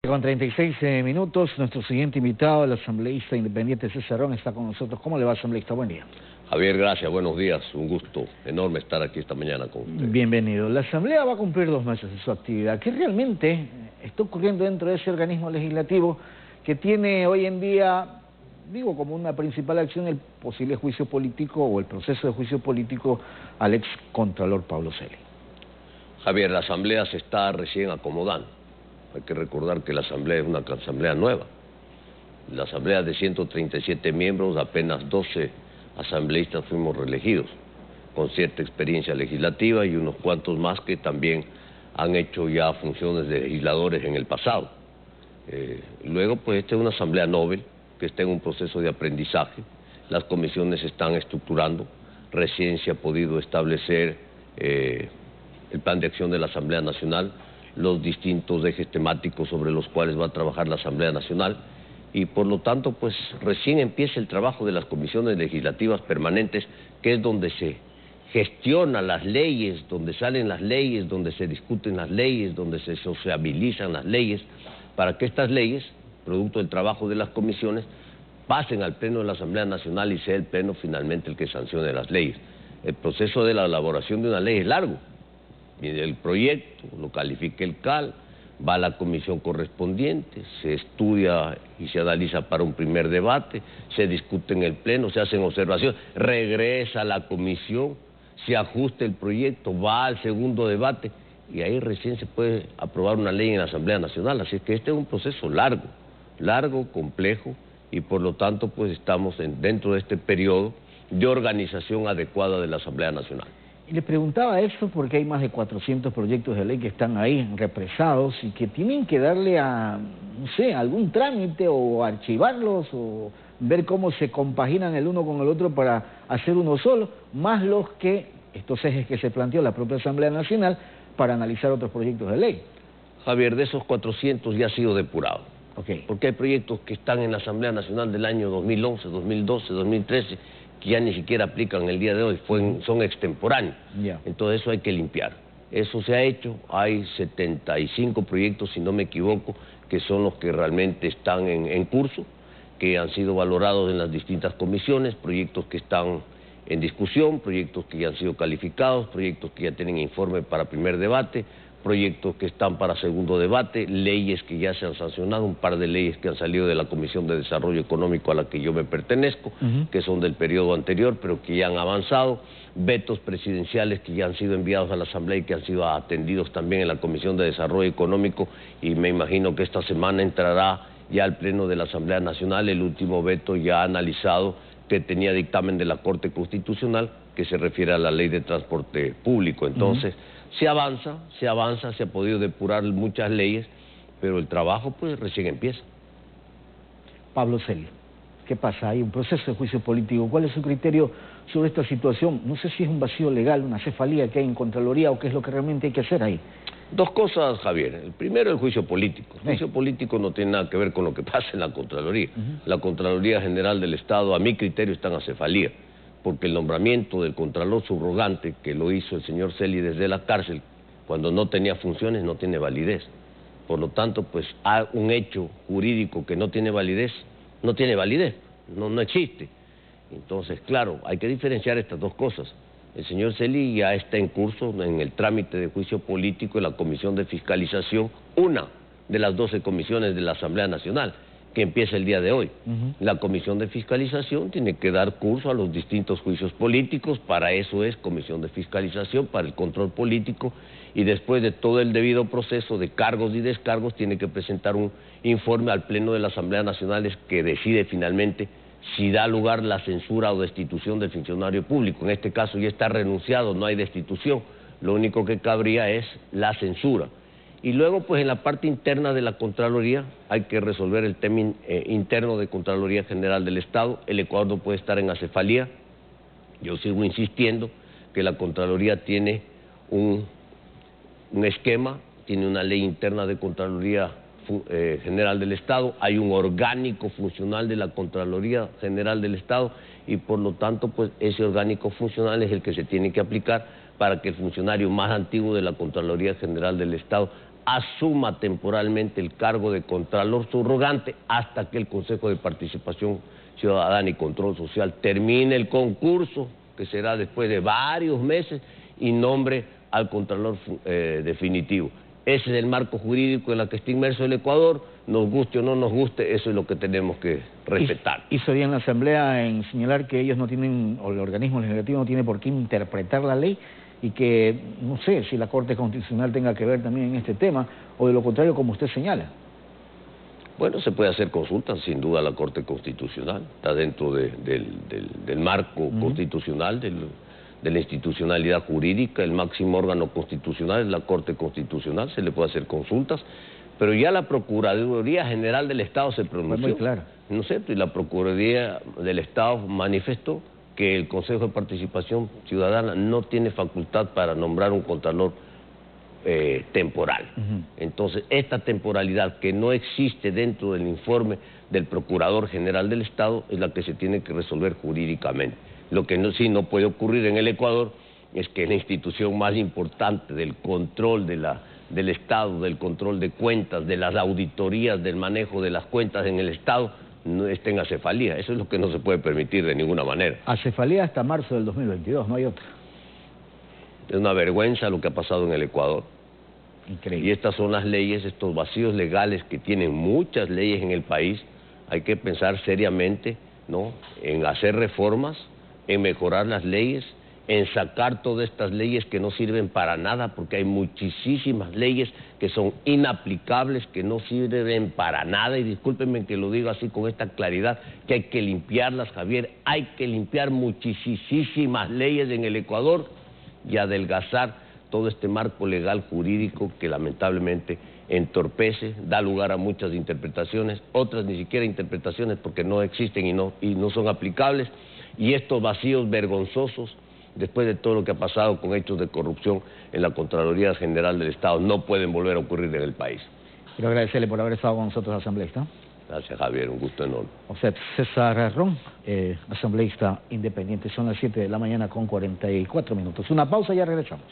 Con 36 minutos, nuestro siguiente invitado, el asambleísta independiente César Ron, está con nosotros. ¿Cómo le va, asambleísta? Buen día. Javier, gracias, buenos días. Un gusto enorme estar aquí esta mañana con usted. Bienvenido. La asamblea va a cumplir 2 meses de su actividad. ¿Qué realmente está ocurriendo dentro de ese organismo legislativo que tiene hoy en día, digo, como una principal acción el posible juicio político o el proceso de juicio político al ex contralor Pablo Celi? Javier, la asamblea se está recién acomodando. Hay que recordar que la asamblea es una asamblea nueva. La asamblea de 137 miembros, apenas 12 asambleístas fuimos reelegidos, con cierta experiencia legislativa y unos cuantos más que también han hecho ya funciones de legisladores en el pasado. Luego, pues esta es una asamblea novel que está en un proceso de aprendizaje. Las comisiones se están estructurando. Recién se ha podido establecer el plan de acción de la Asamblea Nacional, los distintos ejes temáticos sobre los cuales va a trabajar la Asamblea Nacional y por lo tanto pues recién empieza el trabajo de las comisiones legislativas permanentes, que es donde se gestionan las leyes, donde salen las leyes, donde se discuten las leyes, donde se sociabilizan las leyes, para que estas leyes, producto del trabajo de las comisiones, pasen al Pleno de la Asamblea Nacional y sea el Pleno finalmente el que sancione las leyes. El proceso de la elaboración de una ley es largo. Viene el proyecto, lo califica el CAL, va a la comisión correspondiente, se estudia y se analiza para un primer debate, se discute en el pleno, se hacen observaciones, regresa a la comisión, se ajusta el proyecto, va al segundo debate y ahí recién se puede aprobar una ley en la Asamblea Nacional. Así que este es un proceso largo, complejo y por lo tanto pues estamos dentro de este periodo de organización adecuada de la Asamblea Nacional. Y le preguntaba eso porque hay más de 400 proyectos de ley que están ahí represados y que tienen que darle a, no sé, algún trámite o archivarlos o ver cómo se compaginan el uno con el otro para hacer uno solo, más estos ejes que se planteó la propia Asamblea Nacional para analizar otros proyectos de ley. Javier, de esos 400 ya ha sido depurado. Okay. Porque hay proyectos que están en la Asamblea Nacional del año 2011, 2012, 2013, que ya ni siquiera aplican el día de hoy, son extemporáneos. Yeah. Entonces eso hay que limpiar. Eso se ha hecho, hay 75 proyectos, si no me equivoco, que son los que realmente están en curso, que han sido valorados en las distintas comisiones, proyectos que están en discusión, proyectos que ya han sido calificados, proyectos que ya tienen informe para primer debate, proyectos que están para segundo debate, leyes que ya se han sancionado, un par de leyes que han salido de la Comisión de Desarrollo Económico a la que yo me pertenezco, que son del periodo anterior, pero que ya han avanzado, vetos presidenciales que ya han sido enviados a la Asamblea y que han sido atendidos también en la Comisión de Desarrollo Económico, y me imagino que esta semana entrará ya al Pleno de la Asamblea Nacional el último veto ya analizado que tenía dictamen de la Corte Constitucional que se refiere a la Ley de Transporte Público. Entonces, se avanza, se ha podido depurar muchas leyes, pero el trabajo pues recién empieza. Pablo Celi, ¿qué pasa? Hay un proceso de juicio político. ¿Cuál es su criterio sobre esta situación? No sé si es un vacío legal, una cefalía que hay en Contraloría o qué es lo que realmente hay que hacer ahí. Dos cosas, Javier. El primero, el juicio político. El juicio político no tiene nada que ver con lo que pasa en la Contraloría. La Contraloría General del Estado, a mi criterio, está en acefalía, porque el nombramiento del Contralor subrogante, que lo hizo el señor Celi desde la cárcel, cuando no tenía funciones, no tiene validez. Por lo tanto, pues, hay un hecho jurídico que no tiene validez, no existe. Entonces, claro, hay que diferenciar estas dos cosas. El señor Celi ya está en curso en el trámite de juicio político en la Comisión de Fiscalización, una de las 12 comisiones de la Asamblea Nacional, que empieza el día de hoy. La Comisión de Fiscalización tiene que dar curso a los distintos juicios políticos, para eso es Comisión de Fiscalización, para el control político, y después de todo el debido proceso de cargos y descargos tiene que presentar un informe al Pleno de la Asamblea Nacional que decide finalmente si da lugar la censura o destitución del funcionario público. En este caso ya está renunciado, no hay destitución, lo único que cabría es la censura. Y luego, pues en la parte interna de la Contraloría hay que resolver el tema interno de Contraloría General del Estado. El Ecuador no puede estar en acefalía. Yo sigo insistiendo que la Contraloría tiene un esquema, tiene una ley interna de Contraloría General del Estado, hay un orgánico funcional de la Contraloría General del Estado y por lo tanto pues ese orgánico funcional es el que se tiene que aplicar para que el funcionario más antiguo de la Contraloría General del Estado asuma temporalmente el cargo de Contralor Subrogante hasta que el Consejo de Participación Ciudadana y Control Social termine el concurso, que será después de varios meses, y nombre al Contralor definitivo. Ese es el marco jurídico en el que está inmerso el Ecuador, nos guste o no nos guste, eso es lo que tenemos que respetar. ¿Hizo bien la Asamblea en señalar que ellos no tienen, o el organismo legislativo no tiene por qué interpretar la ley, y que, no sé, si la Corte Constitucional tenga que ver también en este tema, o de lo contrario, como usted señala? Bueno, se puede hacer consultas, sin duda, a la Corte Constitucional, está dentro del marco constitucional, de la institucionalidad jurídica, el máximo órgano constitucional es la Corte Constitucional, se le puede hacer consultas, pero ya la Procuraduría General del Estado se pronunció, muy claro, ¿no es cierto? Y la Procuraduría del Estado manifestó que el Consejo de Participación Ciudadana no tiene facultad para nombrar un contralor temporal. Entonces, esta temporalidad que no existe dentro del informe del Procurador General del Estado es la que se tiene que resolver jurídicamente. Lo que sí no puede ocurrir en el Ecuador es que la institución más importante del control del Estado, del control de cuentas, de las auditorías, del manejo de las cuentas en el Estado, no esté en acefalía. Eso es lo que no se puede permitir de ninguna manera. Acefalía hasta marzo del 2022, no hay otra. Es una vergüenza lo que ha pasado en el Ecuador. Increíble. Y estas son las leyes, estos vacíos legales que tienen muchas leyes en el país. Hay que pensar seriamente, ¿no?, en hacer reformas, en mejorar las leyes, en sacar todas estas leyes que no sirven para nada, porque hay muchísimas leyes que son inaplicables, que no sirven para nada, y discúlpenme que lo diga así con esta claridad, que hay que limpiarlas, Javier, hay que limpiar muchísimas leyes en el Ecuador y adelgazar todo este marco legal jurídico que lamentablemente entorpece, da lugar a muchas interpretaciones, otras ni siquiera interpretaciones porque no existen y no son aplicables, y estos vacíos vergonzosos, después de todo lo que ha pasado con hechos de corrupción en la Contraloría General del Estado, no pueden volver a ocurrir en el país. Quiero agradecerle por haber estado con nosotros, asambleísta. Gracias, Javier, un gusto enorme. O sea, César Ron, asambleísta independiente. Son las 7 de la mañana con 44 minutos. Una pausa y ya regresamos.